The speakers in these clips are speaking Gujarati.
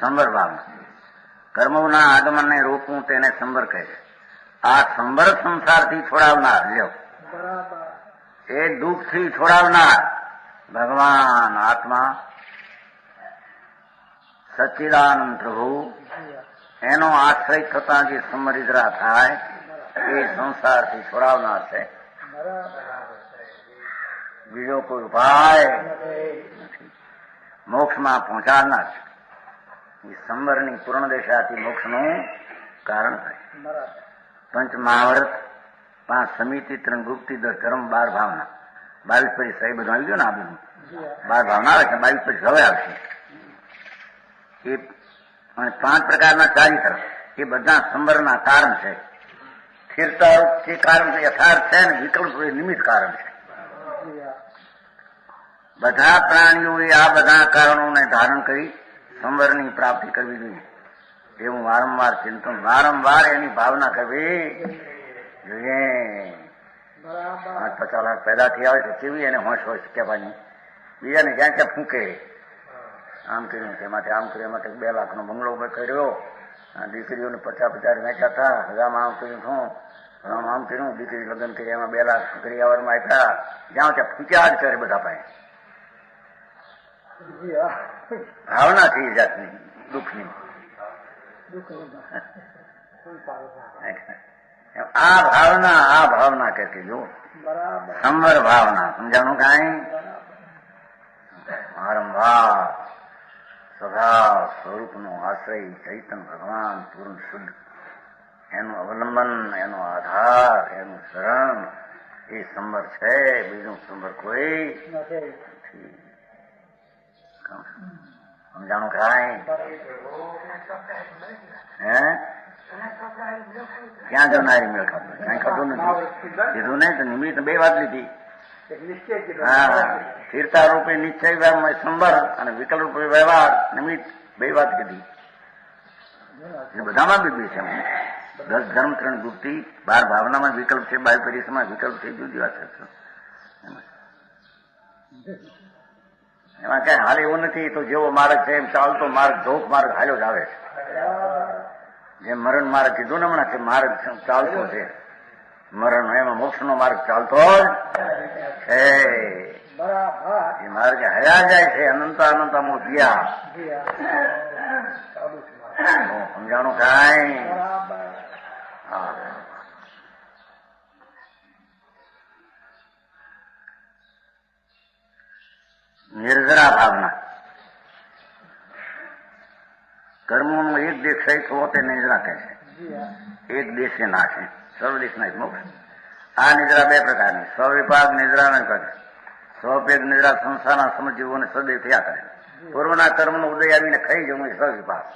સંબર ભાવના. કર્મોના આગમનને રોકવું તેને સંબર કહે છે. આ સંબર સંસારથી છોડાવનાર, લ્યો, એ દુઃખથી છોડાવનાર ભગવાન આત્મા સચ્ચિદાનંદ પ્રભુ, એનો આશ્રય થતા જે સમરિદ્રા થાય એ સંસારથી છોડાવનાર છે. બીજો કોઈ ઉપાય નથી. મોક્ષમાં પહોંચાડનાર છે. એ સંવરની પૂર્ણ દશાથી મોક્ષનું કારણ થાય. પંચ મહાવ્રત, 5 સમિતિ, 3 ગુપ્તિ, 10 ધર્મ, 12 ભાવના, 22 પરિસ, એ બધું આવી ગયું ને. આ બધું 12 ભાવના આવે છે, 22 પરિસ હવે આવશે. એ 5 પ્રકારના ચારિત્ર, એ બધા સંવરના કારણ છે. સ્થિરતારૂપ જે કારણ છે યથાર્થ છે, ને વિકલ્પ એ નિમિત્ત કારણ છે. બધા પ્રાણીઓએ આ બધા કારણોને ધારણ કરી સંવરની પ્રાપ્તિ કરવી જોઈએ. એવું વારંવાર ચિંતન, વારંવાર એની ભાવના કરવી જોઈએ. 50 લાખ પેદા થયા હોય તો કેવી એને હોશ હોય કહેવાની. બીજાને ક્યાં ક્યાં ફૂંકે, આમ કર્યું તેમાંથી આમ કર્યું, એમાં 2 લાખનો બંગલો કર્યો, દીકરીઓને 50 વેચ્યા હતા, હજામાં આમ કર્યું છું, આમ કર્યું, દીકરી લગ્ન કરી એમાં 2 લાખ કરિયાવરમાં આપ્યા, જ્યાં ત્યાં ફૂંક્યા જ કરે બધા પાસે. ભાવના થઈ જાતની દુઃખની. આ ભાવના કે જો સંવર ભાવના, સમજાણું કાંઈ? વારંવાર સ્વભાવ સ્વરૂપનો આશ્રય ચૈતન્ય ભગવાન પૂર્ણ શુદ્ધ, એનું અવલંબન, એનો આધાર, એનું શરણ એ સંવર છે. બીજું સંવર કોઈ નથી. સમજાણું કાંઈ? હે ક્યાં જનારી મેળ ખાતો? કઈ ખાતું નથી. કીધું નહીં તો નિમિત્ત 2 વાત લીધી. હા, સ્થિરતા રૂપે નિશ્ચય સંવર અને વિકલ્પ રૂપે વ્યવહાર નિમિત્ત 2 વાત કીધી. એ બધામાં બી છે. 10 ધર્મ, 3 ગુપ્તિ, 12 ભાવનામાં વિકલ્પ છે, 22 પરિસમાં વિકલ્પ છે. જુદી વાત છે. એમાં કઈ હાલ એવું નથી. તો જેવો માર્ગ છે એમ ચાલતો માર્ગ, ધોક માર્ગ હાલ્યો જ આવે છે. જેમ મરણ માર્ગ કીધું ને હમણાં, કે માર્ગ ચાલતો છે, મરણ એમાં મોક્ષનો માર્ગ ચાલતો જ છે. એ માર્ગ હયા જાય છે. અનંત અમો ગયા. સમજાણું કાંઈ? હા. નિર્જરા ભાવના. કર્મોનું એક દેશ સહિત હો તે નિદ્રા કહે છે. એક દેશે નાશે, સર્વદેશના મોક્ષ. આ નિદ્રા 2 પ્રકારની, સ્વવિપાક નિદ્રા અને સ્વપેગ નિદ્રા. સંસારના સમજીવોને સદૈવ થયા કરે. પૂર્વના કર્મનો ઉદય આવીને ખાઈ જવું એ સ્વવિપાક.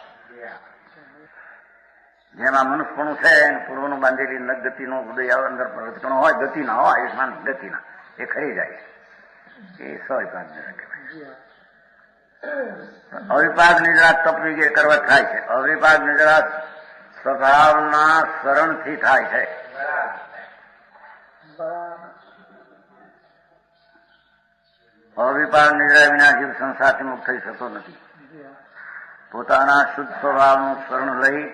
જેમાં મનુષ્યપણું છે, પૂર્વનું બાંધેલી ગતિનો ઉદય આવે, અંદર પ્રગતિપણું હોય, ગતિ ના હોય, આયુષ્માન ગતિના, એ ખાઈ જાય. એ સ્વવિપાક નિદ્રા કહેવાય. અવિપાક નિદ્રા તપ વિગે કરવા થાય છે. અવિપાક નિદ્રા સ્વભાવના શરણથી થાય છે. અવિપાક નિદ્રા વિના જીવ સંસારથી મુક્ત થઈ શકતો નથી. પોતાના શુદ્ધ સ્વભાવનું શરણ લઈ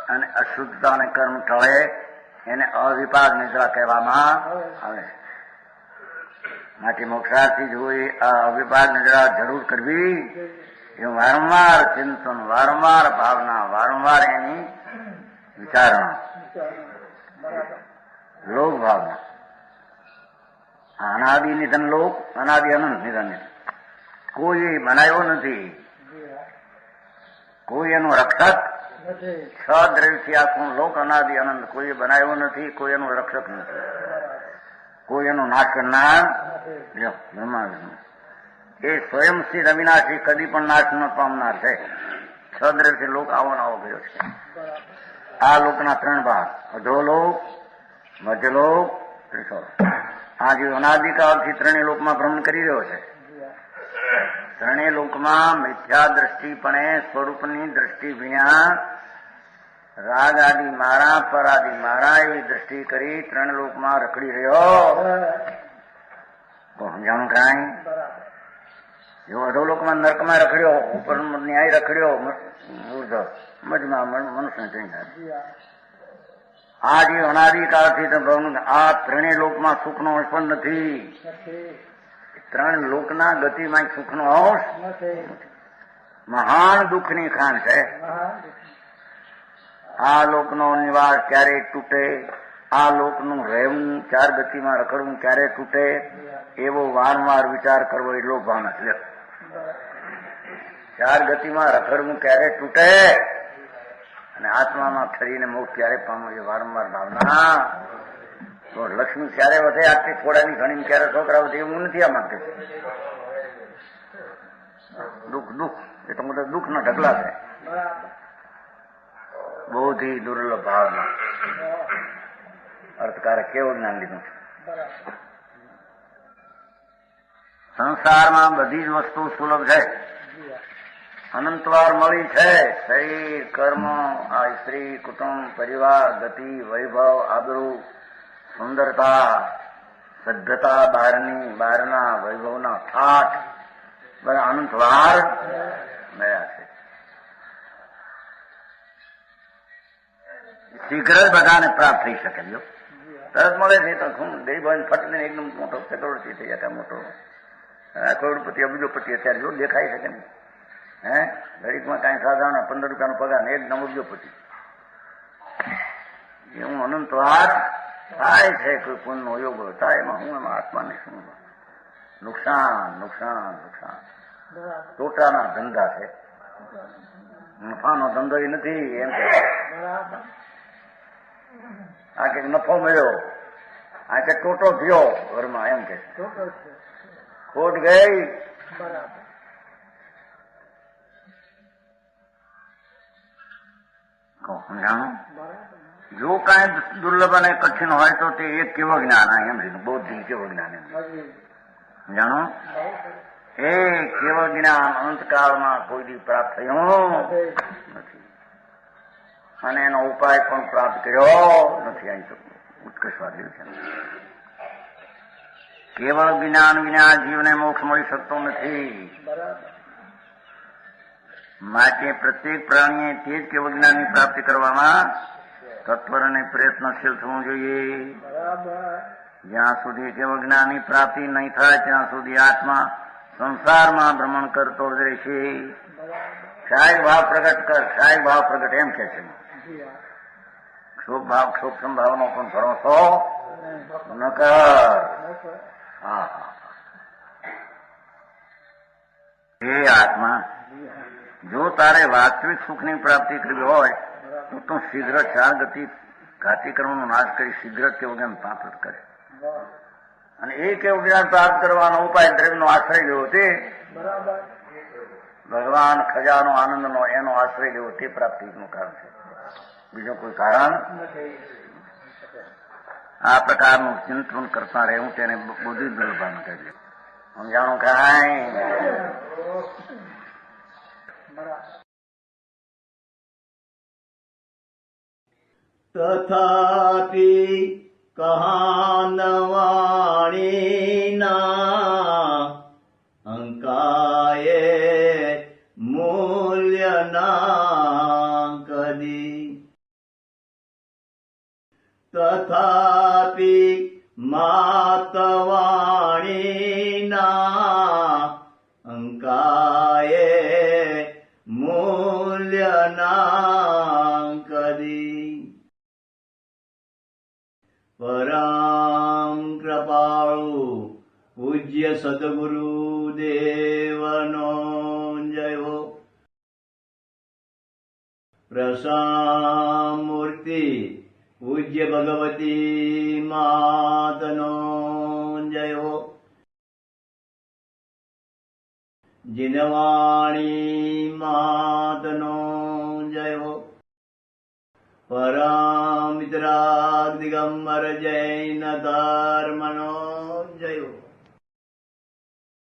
અને અશુદ્ધતા અને કર્મ ટળે એને અવિપાક નિદ્રા કહેવામાં આવે. માટે મોક્ષાર્થી જોઈ આ અવિપાક નિદ્રા જરૂર કરવી. એ વારંવાર ચિંતન, વારંવાર ભાવના, વારંવાર એની વિચારણા. લોક ભાવના. અનાદિ નિધન લોક, અનાદિ અનંત નિધન. કોઈ બનાવ્યો નથી, કોઈ એનો રક્ષક. 6 દ્રવ્યથી આખું લોક અનાદિ અનંત કોઈ બનાવ્યો નથી, કોઈ એનું રક્ષક નથી, કોઈ એનું નાશ કરનાર. એ સ્વયં સ્થિત અવિનાશી, કદી પણ નાશ ન પામનાર છે. 6 દ્રવ્યથી લોક આવો ને આવો ગયો છે. આ લોકના 3 ભાગ, અધોલોક, મધ્યલોક, ત્રિશોલોક. આ જે અનાદિકાળથી 3 લોકમાં ભ્રમણ કરી રહ્યો છે. 3 લોકમાં મિથ્યા દ્રષ્ટિપણે સ્વરૂપની દ્રષ્ટિ વિના રાગ આદિ મારા, પર આદિ મારા એવી દ્રષ્ટિ કરી 3 લોકમાં રખડી રહ્યો. સમજાણું કાંઈ? જો અધોલોકમાં નરકમાં રખડ્યો, ઉપર ન્યાય રખડ્યો, મજમાં મનુષ્ય થઈ જાય. આ જે અનાદિકાળથી આ ત્રણેય લોકમાં સુખનો અંશ પણ નથી. ત્રણ લોકના ગતિમાં સુખનો અંશ મહાન દુઃખની ખાણ છે. આ લોકનો નિવાસ ક્યારેય તૂટે, આ લોકનું રહેવું, ચાર ગતિમાં રખડવું ક્યારે તૂટે, એવો વારંવાર વિચાર કરવો એ લોક ભાવના છે. ચાર ગતિમાં રખડવું ક્યારે તૂટે અને આત્મામાં ફરીને મોક્ષ ક્યારે પામવું એ વારંવાર ભાવના. તો લક્ષ્મી ક્યારે વધે, આટલી થોડાની ઘણી ક્યારે છોકરા વધે એવું નથી આ માંગતે. દુઃખ દુઃખ એ તો બધા દુઃખના ઢગલા છે. બહુથી દુર્લભ ભાવના અર્થકારક કેવું જ્ઞાન લીધું છે. સંસારમાં બધી જ વસ્તુ સુલભ છે, અનંતવાર મળી છે. શરીર, કર્મ, આ સ્ત્રી, કુટુંબ, પરિવાર, ગતિ, વૈભવ, આબરૂ, સુંદરતા, સભ્યતા, બહારના વૈભવના ઠાઠ બધા અનંતવાર મળ્યા છે. શીઘ્ર જ બધાને પ્રાપ્ત થઈ શકે. જો તરત મળે છે તો શું ગરીબ હોય ફટને એકદમ મોટો ચક્રવર્તી થઈ જાય. મોટો કરોડપતિ, અબજોપતિ અત્યારે જો દેખાય છે કે નહીં? ગરીબમાં કાંઈ સાધારણ 15 રૂપિયાનો પગાર ને એકદમ અબજોપતિ. એવું અનંતવાર થાય છે. કોઈ પુણ્યનો યોગ થાય એમાં હું એમાં આત્માને શું નુકસાન નુકસાન નુકસાન. ટોટાના ધંધા છે, નફાનો ધંધો એ નથી. એમ કે આ કે નફો મળ્યો, આ કે ટોટો થયો ઘરમાં, એમ કે ખોટ ગઈ. સમજાણું? જો કાંઈ દુર્લભ અને કઠિન હોય તો તે એક કેવું જ્ઞાન, એમ લીધું બૌદ્ધિક કેવું જ્ઞાન. એમ જાણો એ કેવું જ્ઞાન અંતકાળમાં કોઈ દી પ્રાપ્ત થયું નથી અને એનો ઉપાય પણ પ્રાપ્ત કર્યો નથી. અહીં તો ઉત્કર્ષવાદ છે. કેવળ જ્ઞાન વિના જીવને મોક્ષ મળી શકતો નથી. માટે પ્રત્યેક પ્રાણીએ તે જ કેવળ જ્ઞાનની પ્રાપ્તિ કરવામાં તત્પર અને પ્રયત્નશીલ થવું જોઈએ. જ્યાં સુધી કેવળ જ્ઞાનની પ્રાપ્તિ નહીં થાય ત્યાં સુધી આત્મા સંસારમાં ભ્રમણ કરતો જ રહેશે. ક્ષાય ભાવ પ્રગટ કર, ક્ષાય ભાવ પ્રગટ એમ કે છે. ક્ષોભ ભાવ ક્ષોભ સંભાવનો પણ ભરોસો ન કર. હા હે આત્મા, જો તારે વાસ્તવિક સુખની પ્રાપ્તિ કરવી હોય તો તું શીઘ્ર ચાર ગતિ ઘાતી કર્મનો નાશ કરી શીઘ્ર કેવું જ્ઞાન પ્રાપ્ત કરે. અને એ કેવું જ્ઞાન પ્રાપ્ત કરવાનો ઉપાય દ્રવ્યનો આશ્રય લેવો તે ભગવાન ખજાનો આનંદનો એનો આશ્રય લેવો તે પ્રાપ્તિનું કારણ છે. બીજું કોઈ કારણ નથી. આ પ્રકારનું ચિંતન કરતા રહેવું તેને બુદ્ધિ દુર્ભાન કહીએ. સમજાણું કાંઈ? તથાપિ કહાનવાણીના અંકાયે મૂલ્યના કદી. તથાપિ માતવાણીના અંકાયે મૂલ્યના કદી. પરમ કૃપાળુ પૂજ્ય સદગુરુ દેવનો જય હો. પ્રસામૂર્તિ પૂજ્ય ભગવતી માતનો જય હો. જીનવાણી માતનો જય હો. પરમિત્રા દિગંબર જૈન ધર્મનો